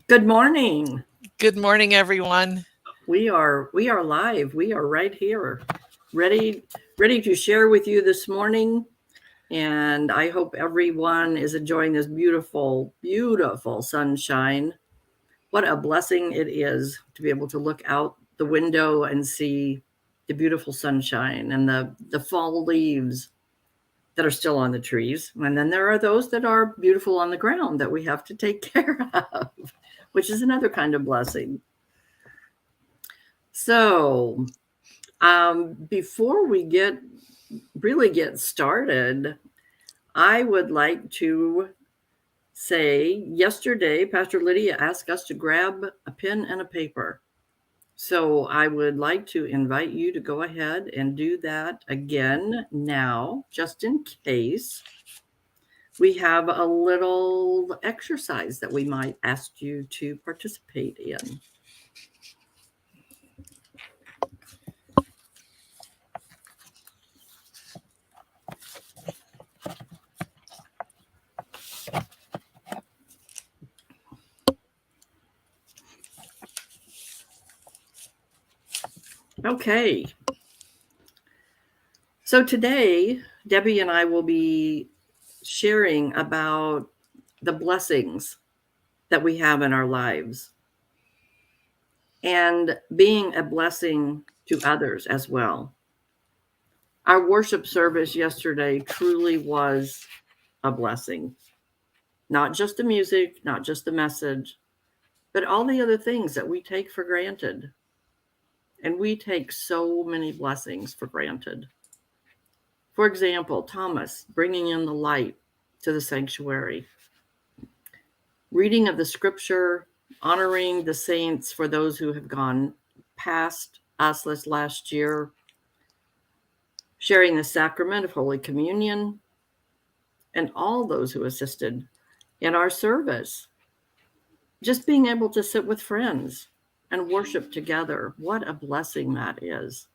Good morning. Good morning, everyone. We are live. We are right here, ready ready to share with you this morning. And I hope everyone is enjoying this beautiful, beautiful sunshine. What a blessing it is to be able to look out the window and see the beautiful sunshine and the fall leaves that are still on the trees. And then there are those that are beautiful on the ground that we have to take care of, which is another kind of blessing. So, before we get started, I would like to say yesterday, Pastor Lydia asked us to grab a pen and a paper. So I would like to invite you to go ahead and do that again now, just in case we have a little exercise that we might ask you to participate in. Okay, so today, Debbie and I will be sharing about the blessings that we have in our lives and being a blessing to others as well. Our worship service yesterday truly was a blessing. Not just the music, not just the message, but all the other things that we take for granted. And we take so many blessings for granted. For example, Thomas bringing in the light to the sanctuary, reading of the scripture, honoring the saints for those who have gone past us this last year, sharing the sacrament of Holy Communion, and all those who assisted in our service. Just being able to sit with friends and worship together. What a blessing that is.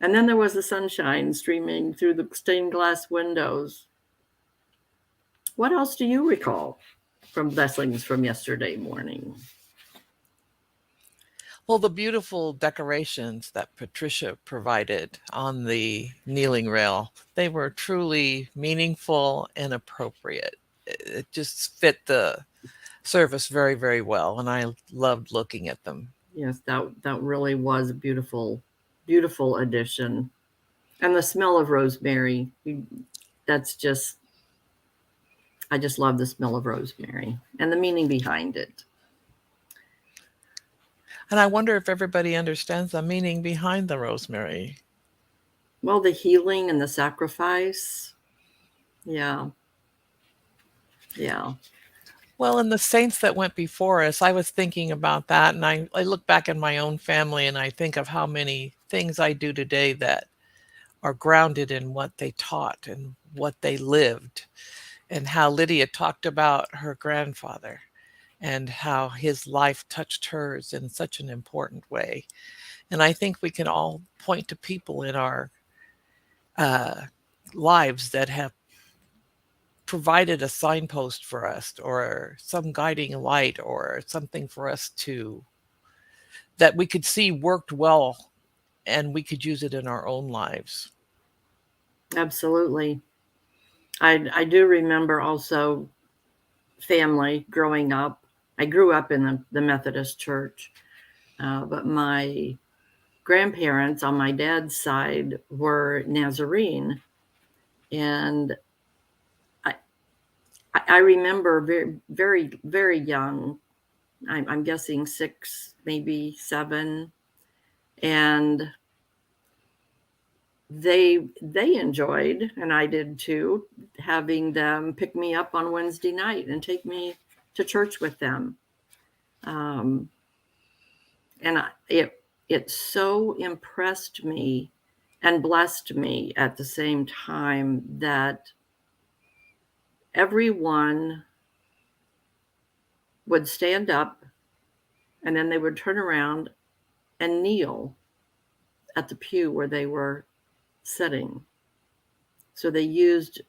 And then there was the sunshine streaming through the stained glass windows. What else do you recall from blessings from yesterday morning? Well, the beautiful decorations that Patricia provided on the kneeling rail, they were truly meaningful and appropriate. It just fit the service very, very well, and I loved looking at them. Yes, that really was a beautiful, beautiful addition. And the smell of rosemary, that's just I just love the smell of rosemary and the meaning behind it. And I wonder if everybody understands the meaning behind the rosemary. Well, the healing and the sacrifice. Yeah, yeah. Well, and the saints that went before us, I was thinking about that, and I look back in my own family and I think of how many things I do today that are grounded in what they taught and what they lived, and how Lydia talked about her grandfather and how his life touched hers in such an important way. And I think we can all point to people in our uh, lives that have provided a signpost for us or some guiding light or something for us to that we could see worked well and we could use it in our own lives. Absolutely. I do remember also family growing up. I grew up in the Methodist church, but my grandparents on my dad's side were Nazarene. And I, I remember very, very, very young, I'm guessing 6, maybe 7. And they enjoyed, and I did too, having them pick me up on Wednesday night and take me to church with them. Um, and it so impressed me and blessed me at the same time that everyone would stand up and then they would turn around and kneel at the pew where they were sitting. So they used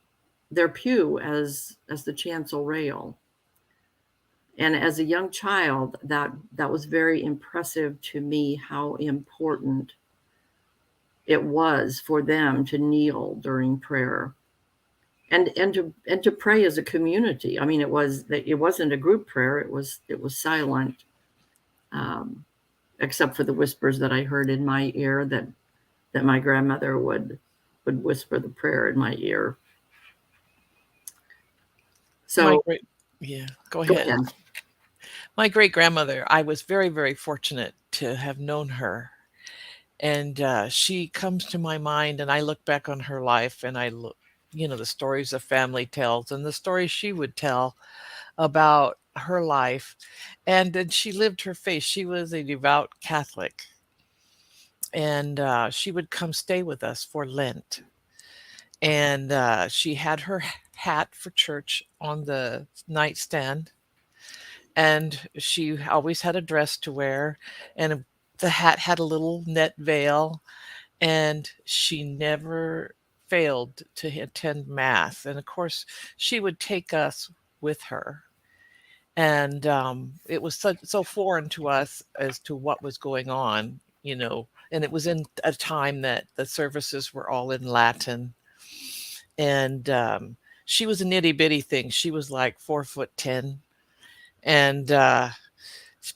their pew as the chancel rail. And as a young child, that was very impressive to me, how important it was for them to kneel during prayer and to pray as a community. I mean, it wasn't a group prayer. It was silent, um, except for the whispers that I heard in my ear that my grandmother would whisper the prayer in my ear. My So great Yeah, go go ahead. ahead. My great grandmother, I was very, very fortunate to have known her. And she comes to my mind, and I look back on her life and I look, the stories the family tells and the stories she would tell about her life. And then she lived her faith. She was a devout Catholic. And she would come stay with us for Lent. And she had her hat for church on the nightstand, and she always had a dress to wear, and the hat had a little net veil, and she never failed to attend mass. And of course, she would take us with her. And it was so foreign to us as to what was going on, and it was in a time that the services were all in Latin. And she was a nitty bitty thing. She was like 4'10", and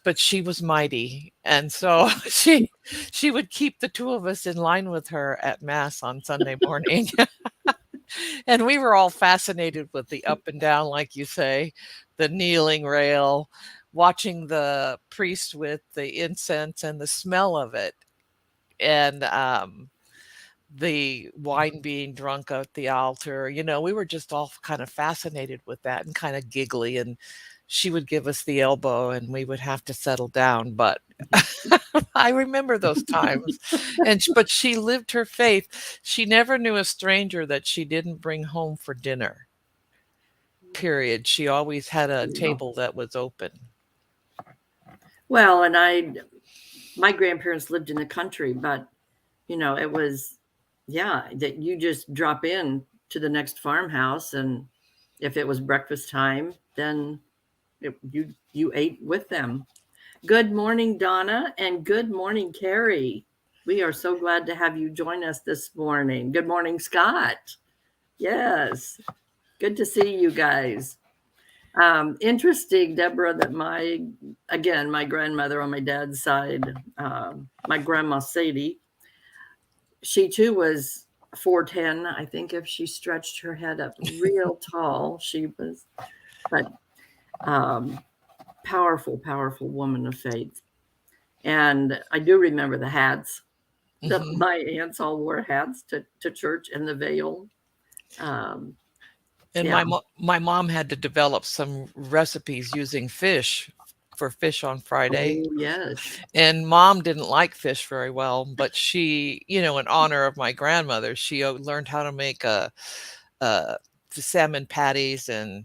but she was mighty, and so she would keep the two of us in line with her at mass on Sunday morning. And we were all fascinated with the up and down, like you say, the kneeling rail, watching the priest with the incense and the smell of it, and the wine being drunk at the altar. We were just all kind of fascinated with that and kind of giggly. And she would give us the elbow and we would have to settle down. But I remember those times. But she lived her faith. She never knew a stranger that she didn't bring home for dinner. Period. She always had a Yeah. table that was open. Well, and my grandparents lived in the country, but it was, yeah, that you just drop in to the next farmhouse, and if it was breakfast time, then you ate with them. Good morning, Donna, and good morning, Carrie. We are so glad to have you join us this morning. Good morning, Scott. Yes, good to see you guys. Interesting, Deborah, that my grandmother on my dad's side, my grandma Sadie, she too was 4'10". I think if she stretched her head up real tall, she was, but um, powerful, powerful woman of faith. And I do remember the hats. Hmm. My aunts all wore hats to church, and the veil. Um, And yeah. my mom had to develop some recipes using fish for fish on Friday. Oh, yes. And mom didn't like fish very well, but she, in honor of my grandmother, she learned how to make a salmon patties and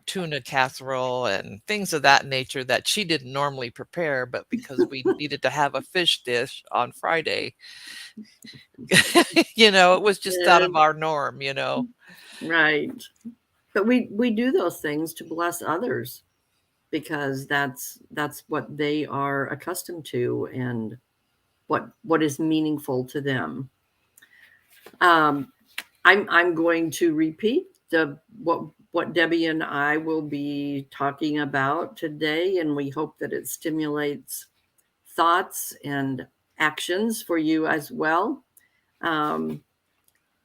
tuna casserole and things of that nature that she didn't normally prepare, but because we needed to have a fish dish on Friday, it was just out Yeah, of our norm. right. But we do those things to bless others because that's what they are accustomed to and what is meaningful to them. Um, I'm going to repeat the what Debbie and I will be talking about today, and we hope that it stimulates thoughts and actions for you as well. Um,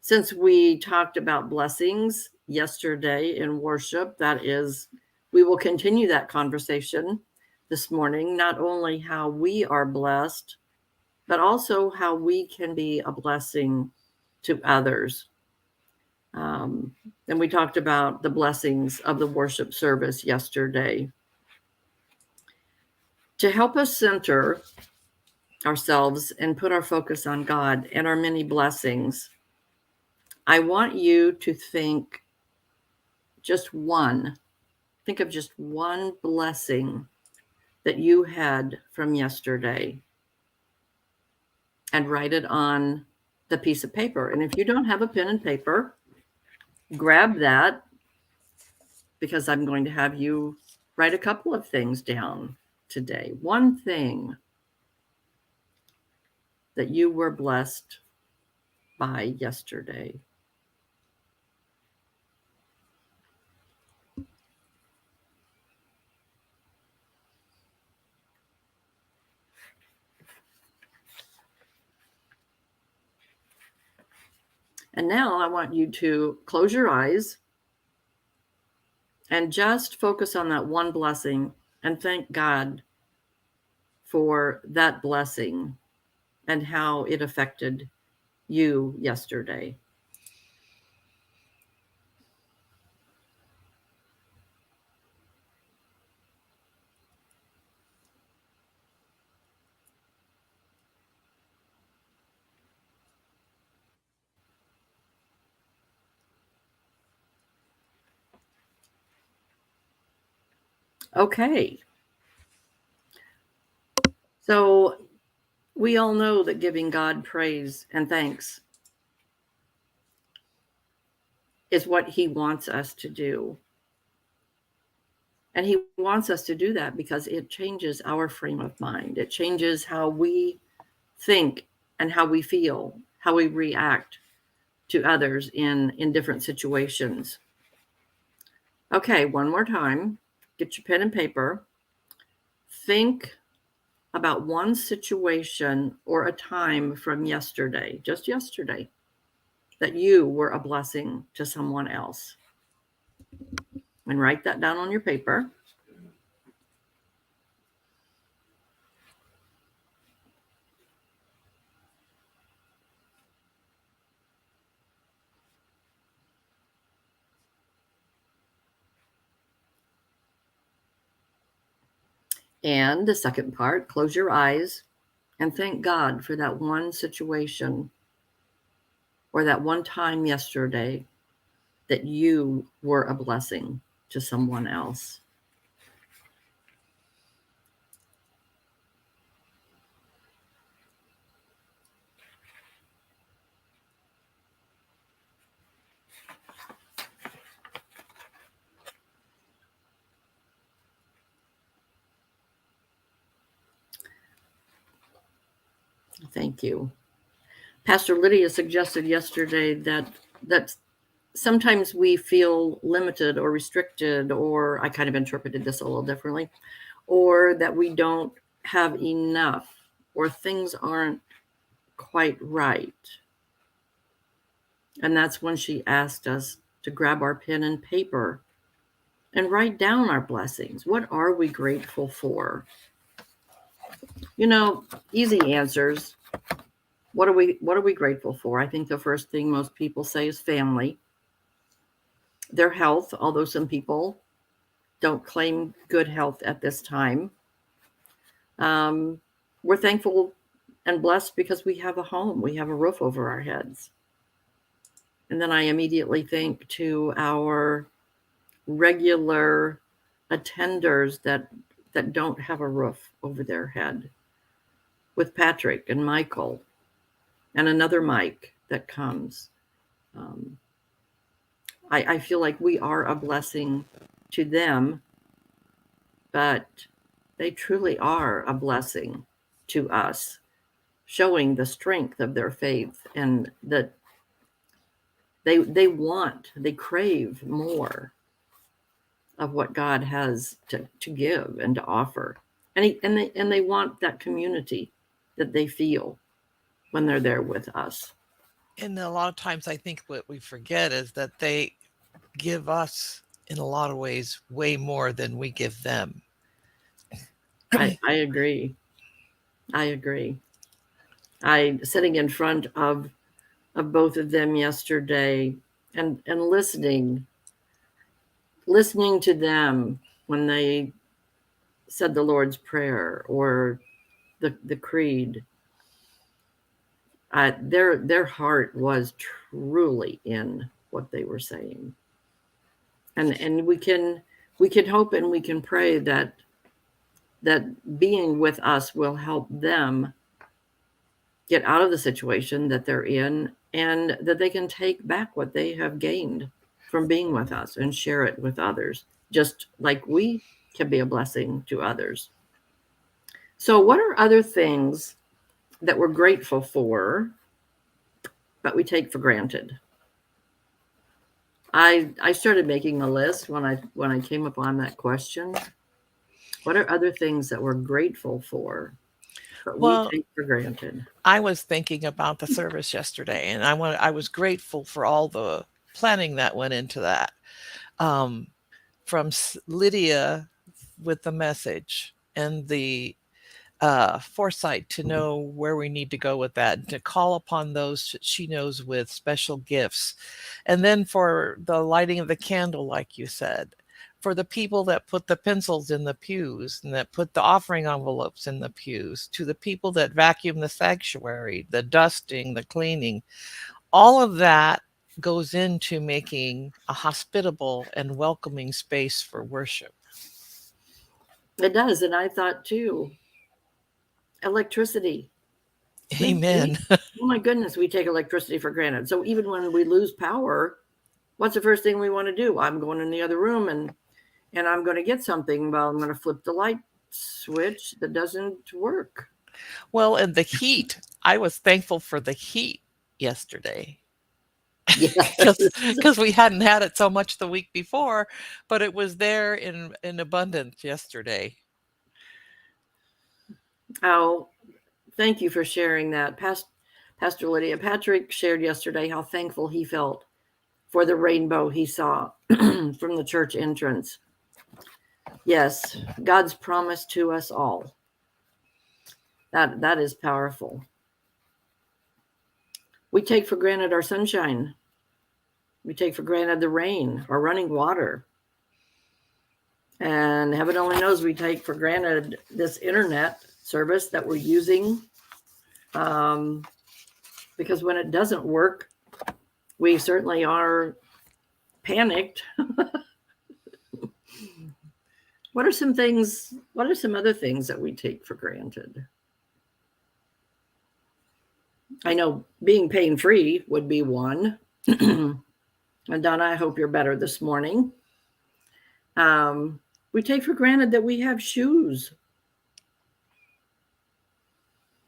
since we talked about blessings yesterday in worship, we will continue that conversation this morning. Not only how we are blessed, but also how we can be a blessing to others. Um, and we talked about the blessings of the worship service yesterday. To help us center ourselves and put our focus on God and our many blessings, I want you to just one, think of just one blessing that you had from yesterday and write it on the piece of paper. And if you don't have a pen and paper, grab that because I'm going to have you write a couple of things down today. One thing that you were blessed by yesterday. And now I want you to close your eyes and just focus on that one blessing and thank God for that blessing and how it affected you yesterday. Okay. So we all know that giving God praise and thanks is what he wants us to do. And he wants us to do that because it changes our frame of mind. It changes how we think and how we feel, how we react to others in different situations. Okay, one more time. Get your pen and paper. Think about one situation or a time from yesterday, just yesterday, that you were a blessing to someone else. And write that down on your paper. And the second part, close your eyes and thank God for that one situation or that one time yesterday that you were a blessing to someone else. Thank you. Pastor Lydia suggested yesterday that sometimes we feel limited or restricted, or I kind of interpreted this a little differently, or that we don't have enough, or things aren't quite right. And that's when she asked us to grab our pen and paper and write down our blessings. What are we grateful for? You know, easy answers. What are we grateful for? I think the first thing most people say is family, their health, although some people don't claim good health at this time. We're thankful and blessed because we have a home, we have a roof over our heads. And then I immediately think to our regular attenders that don't have a roof over their head, with Patrick and Michael and another Mike that comes. I feel like we are a blessing to them, but they truly are a blessing to us, showing the strength of their faith and that they crave more of what God has to give and to offer. And they want that community that they feel when they're there with us. And a lot of times I think what we forget is that they give us, in a lot of ways, way more than we give them. I agree. I agree. I sitting in front of both of them yesterday and listening to them when they said the Lord's Prayer or the creed. Their heart was truly in what they were saying, and we can hope and we can pray that being with us will help them get out of the situation that they're in, and that they can take back what they have gained from being with us and share it with others, just like we can be a blessing to others. So, what are other things that we're grateful for, but we take for granted? I started making a list when I came upon that question. What are other things that we're grateful for, but we Well, take for granted? I was thinking about the service yesterday, and I was grateful for all the planning that went into that. Um, from Lydia with the message and the foresight to know where we need to go with that and to call upon those she knows with special gifts. And then for the lighting of the candle, like you said, for the people that put the pencils in the pews and that put the offering envelopes in the pews, to the people that vacuum the sanctuary, the dusting, the cleaning, all of that goes into making a hospitable and welcoming space for worship. It does, and I thought too, electricity. We Amen. oh my goodness, we take electricity for granted. So even when we lose power, what's the first thing we want to do? I'm going in the other room and I'm going to get something. Well, I'm going to flip the light switch that doesn't work. Well, and the heat, I was thankful for the heat yesterday Yes. because we hadn't had it so much the week before, but it was there in abundance yesterday. Oh, thank you for sharing that. Pastor Lydia, Patrick shared yesterday how thankful he felt for the rainbow he saw from the church entrance. Yes, God's promise to us all. That is powerful. We take for granted our sunshine. We take for granted the rain or running water. And heaven only knows we take for granted this internet service that we're using. Because when it doesn't work, we certainly are panicked. What are some other things that we take for granted? I know being pain free would be one. And Donna, I hope you're better this morning. We take for granted that we have shoes.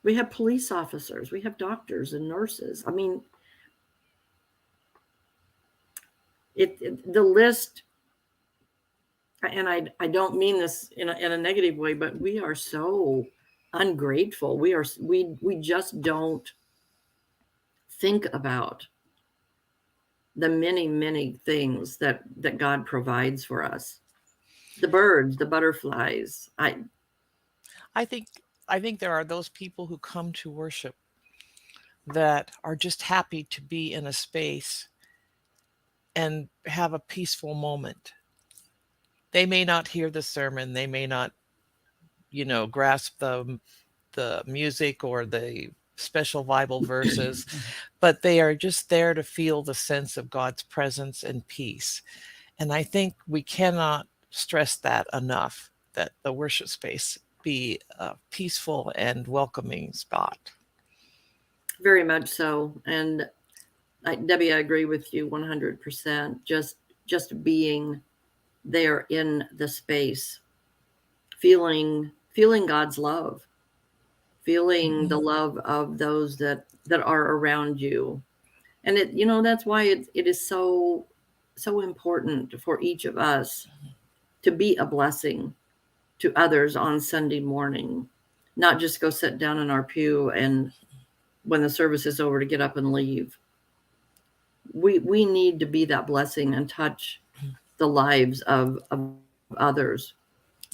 We have police officers. We have doctors and nurses. I mean, the list, and I don't mean this in a negative way, but we are so ungrateful. We just don't think about the many things that God provides for us. The birds, the butterflies. I think I think there are those people who come to worship that are just happy to be in a space and have a peaceful moment. They may not hear the sermon, they may not, grasp the music or the special Bible verses, but they are just there to feel the sense of God's presence and peace. And I think we cannot stress that enough, that the worship space be a peaceful and welcoming spot. Very much so. And Debbie, I agree with you 100%. Just being there in the space, feeling God's love, feeling the love of those that are around you. And that's why it is so important for each of us to be a blessing to others on Sunday morning, not just go sit down in our pew and when the service is over to get up and leave. We need to be that blessing and touch the lives of others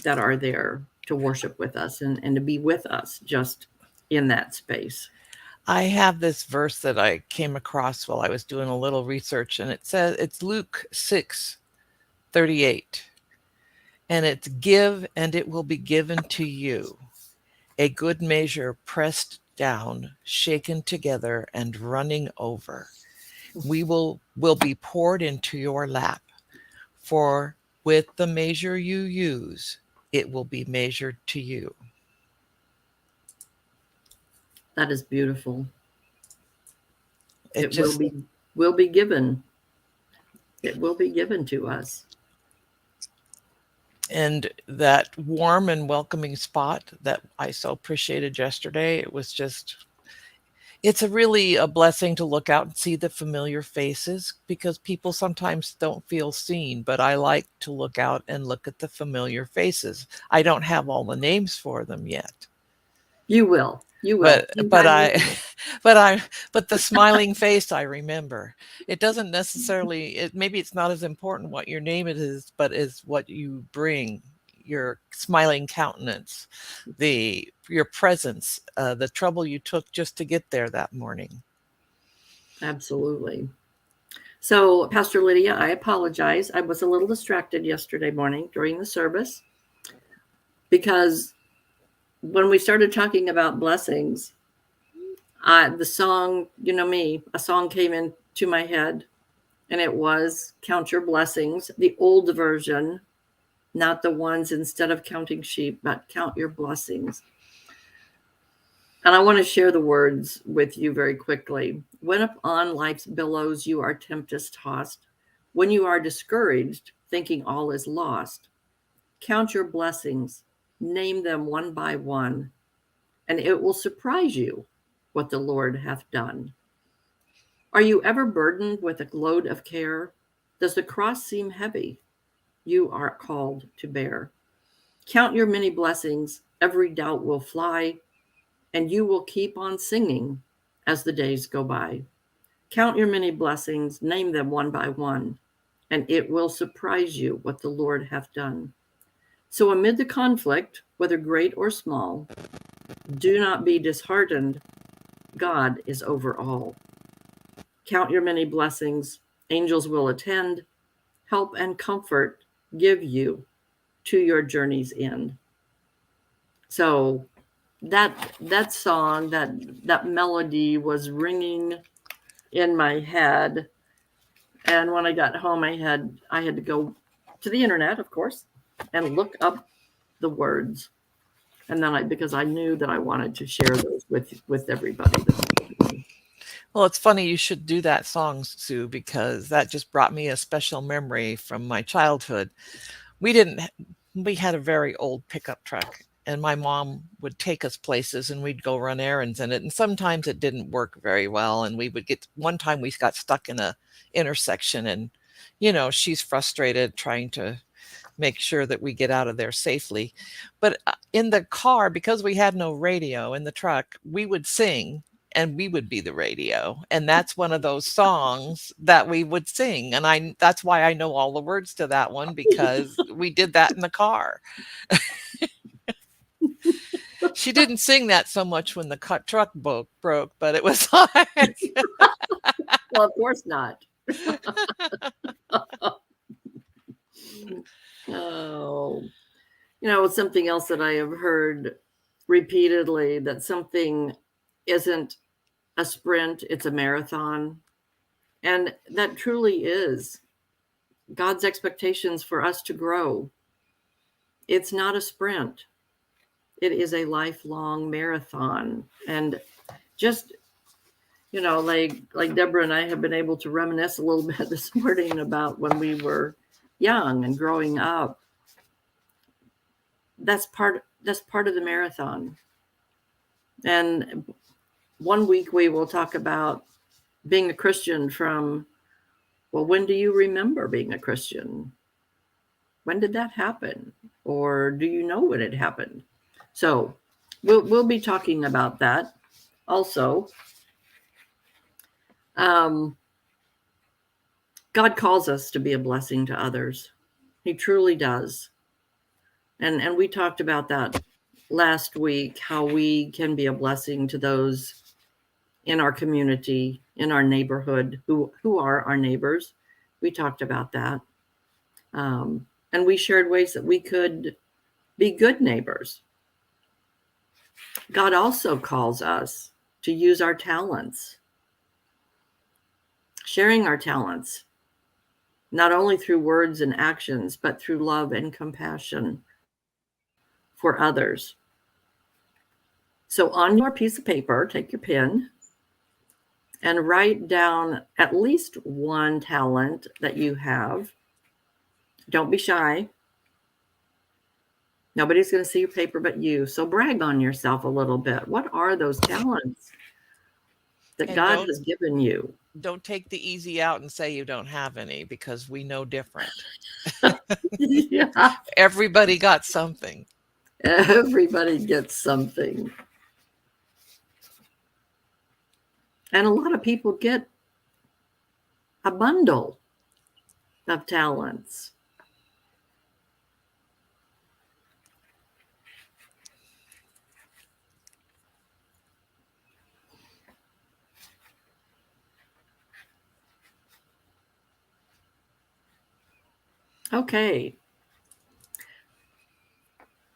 that are there to worship with us and to be with us just in that space. I have this verse that I came across while I was doing a little research, and it says it's Luke 6:38. And it's give and it will be given to you. A good measure pressed down, shaken together, and running over. Will be poured into your lap. For with the measure you use, it will be measured to you. That is beautiful. It It just will be given. It will be given to us. And that warm and welcoming spot that I so appreciated yesterday, it was just, it's a really a blessing to look out and see the familiar faces because people sometimes don't feel seen, but I like to look out and look at the familiar faces. I don't have all the names for them yet. You will. You will. But In but time you I will. but I but the smiling face I remember. It doesn't necessarily, maybe it's not as important what your name it is, but is what you bring, your smiling countenance, your presence, the trouble you took just to get there that morning. Absolutely. So, Pastor Lydia, I apologize. I was a little distracted yesterday morning during the service because when we started talking about blessings, the song, you know me, a song came into my head, and it was Count Your Blessings, the old version, not the ones instead of counting sheep, but count your blessings. And I want to share the words with you very quickly. When upon life's billows you are tempest tossed, when you are discouraged, thinking all is lost, count your blessings, name them one by one, and it will surprise you what the Lord hath done. Are you ever burdened with a load of care? Does the cross seem heavy? You are called to bear. Count your many blessings, every doubt will fly, and you will keep on singing as the days go by. Count your many blessings, name them one by one, and it will surprise you what the Lord hath done. So, amid the conflict, whether great or small, do not be disheartened. God is over all. Count your many blessings, angels will attend, help and comfort give you to your journey's end. So, that song, that melody was ringing in my head, and when I got home I had to go to the internet, of course, and look up the words, and then because I knew that I wanted to share those with everybody this morning. Well, it's funny you should do that song, Sue, because that just brought me a special memory from my childhood. We didn't we had a very old pickup truck, and my mom would take us places and we'd go run errands in it, and sometimes it didn't work very well, and we would get, one time we got stuck in a intersection, and she's frustrated trying to make sure that we get out of there safely. But in the car, because we had no radio in the truck, we would sing and we would be the radio. And that's one of those songs that we would sing. And that's why I know all the words to that one, because we did that in the car. She didn't sing that so much when the truck broke, but it was like, Well, of course not. Oh, something else that I have heard repeatedly, that something isn't a sprint, it's a marathon. And that truly is God's expectations for us to grow. It's not a sprint, it is a lifelong marathon. And just, like Deborah and I have been able to reminisce a little bit this morning about when we were young and growing up. That's part of the marathon. And one week we will talk about being a Christian from, well, when do you remember being a Christian? When did that happen? Or do you know when it happened? So we'll be talking about that also. God calls us to be a blessing to others. He truly does. And we talked about that last week, how we can be a blessing to those in our community, in our neighborhood, who are our neighbors. We talked about that. And we shared ways that we could be good neighbors. God also calls us to use our talents, sharing our talents, not only through words and actions, but through love and compassion for others. So on your piece of paper, take your pen and write down at least one talent that you have. Don't be shy. Nobody's going to see your paper but you. So brag on yourself a little bit. What are those talents that And God has given you? don't take the easy out and say you don't have any, because we know different. Yeah. Everybody got something. Everybody gets something. And a lot of people get a bundle of talents. Okay.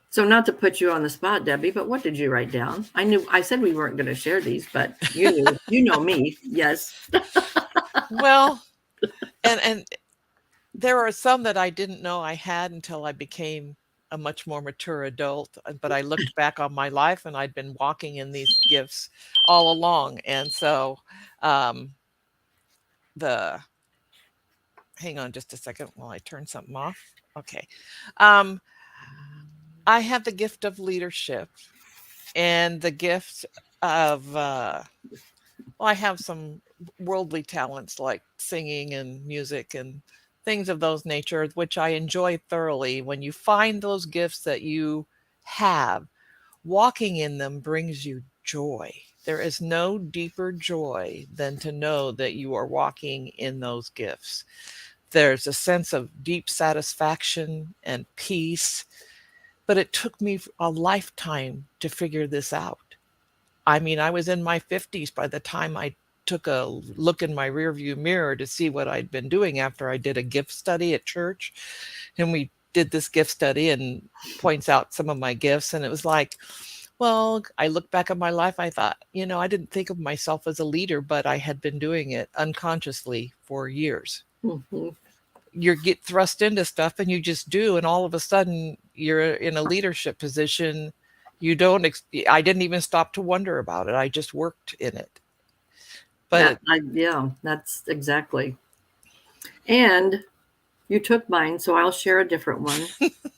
So not to put you on the spot, Debbie, but what did you write down? I said we weren't going to share these, but you know me. Yes. Well, and there are some that I didn't know I had until I became a much more mature adult. But I looked back on my life and I'd been walking in these gifts all along. And so um, the hang on just a second while I turn something off. Okay. Um, I have the gift of leadership and the gift of well, I have some worldly talents like singing and music and things of those nature, which I enjoy thoroughly. When you find those gifts that you have, walking in them brings you joy. There is no deeper joy than to know that you are walking in those gifts. There's a sense of deep satisfaction and peace, but it took me a lifetime to figure this out. I mean, I was in my 50s by the time I took a look in my rearview mirror to see what I'd been doing after I did a gift study at church. And we did this gift study and points out some of my gifts. And it was like, well, I look back at my life, I thought, I didn't think of myself as a leader, but I had been doing it unconsciously for years. Mm-hmm. You get thrust into stuff and you just do, and all of a sudden you're in a leadership position. You don't I didn't even stop to wonder about it. I just worked in it. But Yeah, that's exactly. And you took mine, so I'll share a different one.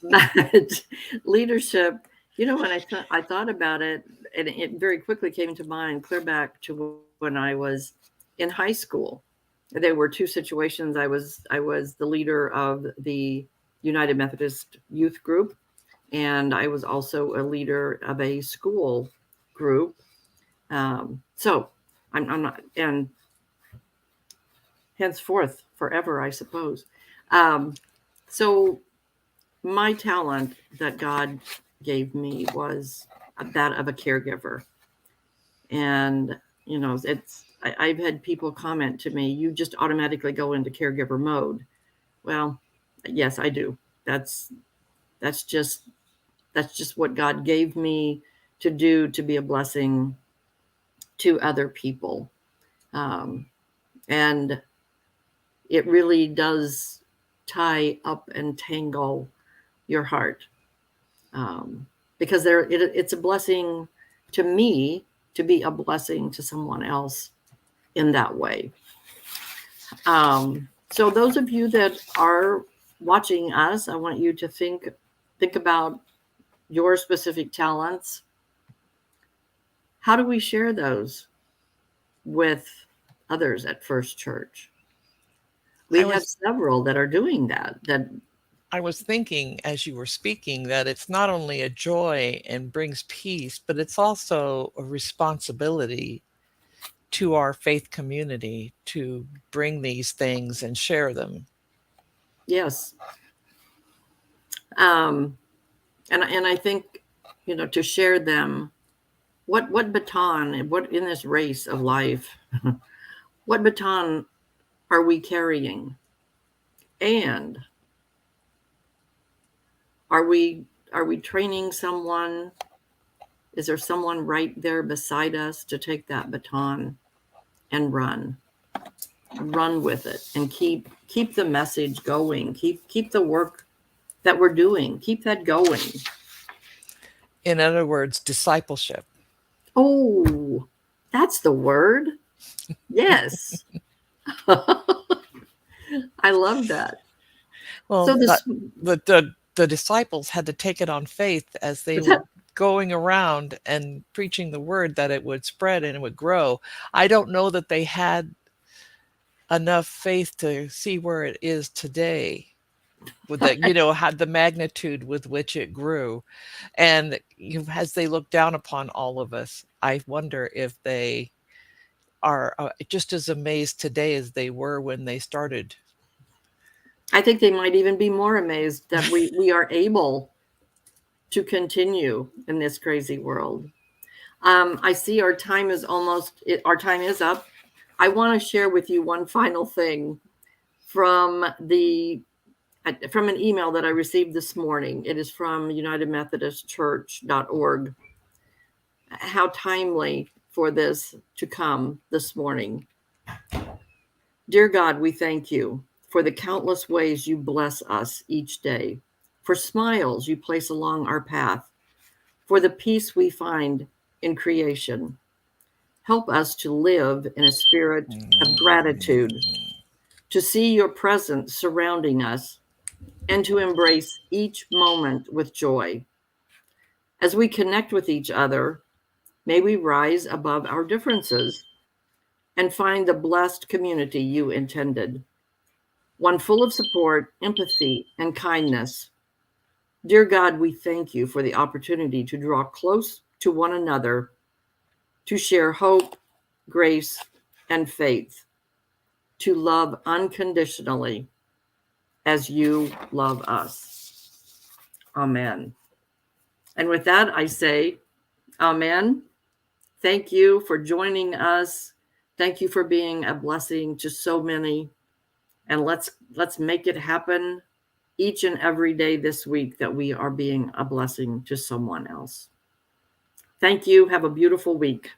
But leadership, when I thought about it, and it very quickly came to mind, clear back to when I was in high school. There were two situations. I was the leader of the United Methodist Youth Group, and I was also a leader of a school group. So I'm not, and henceforth, forever, I suppose. So my talent that God gave me was that of a caregiver. And, I've had people comment to me, you just automatically go into caregiver mode. Well, yes, I do. That's just what God gave me to do, to be a blessing to other people. And it really does tie up and tangle your heart, because it's a blessing to me to be a blessing to someone else in that way. So those of you that are watching us, I want you to think about your specific talents. How do we share those with others at First Church? I We have was several that are doing that. I was thinking as you were speaking that it's not only a joy and brings peace, but it's also a responsibility to our faith community to bring these things and share them. Yes. Um, and I think, to share them, what baton, what in this race of life, what baton are we carrying? And are we training someone? Is there someone right there beside us to take that baton and run with it, and keep the message going, keep the work that we're doing, keep that going? In other words, discipleship. Oh, that's the word. Yes. I love that. Well, So this, the the disciples had to take it on faith as they were going around and preaching the word that it would spread and it would grow. I don't know that they had enough faith to see where it is today, with the, had the magnitude with which it grew. And as they look down upon all of us, I wonder if they are just as amazed today as they were when they started. I think they might even be more amazed that we are able to continue in this crazy world. I see our time is up. I want to share with you one final thing from from an email that I received this morning. It is from UnitedMethodistChurch.org. How timely for this to come this morning. Dear God, we thank you for the countless ways you bless us each day, for smiles you place along our path, for the peace we find in creation. Help us to live in a spirit of gratitude, to see your presence surrounding us, and to embrace each moment with joy. As we connect with each other, may we rise above our differences and find the blessed community you intended, one full of support, empathy, and kindness. Dear God, we thank you for the opportunity to draw close to one another, to share hope, grace, and faith, to love unconditionally as you love us. Amen. And with that, I say, Amen. Thank you for joining us. Thank you for being a blessing to so many. And let's make it happen each and every day this week that we are being a blessing to someone else. Thank you. Have a beautiful week.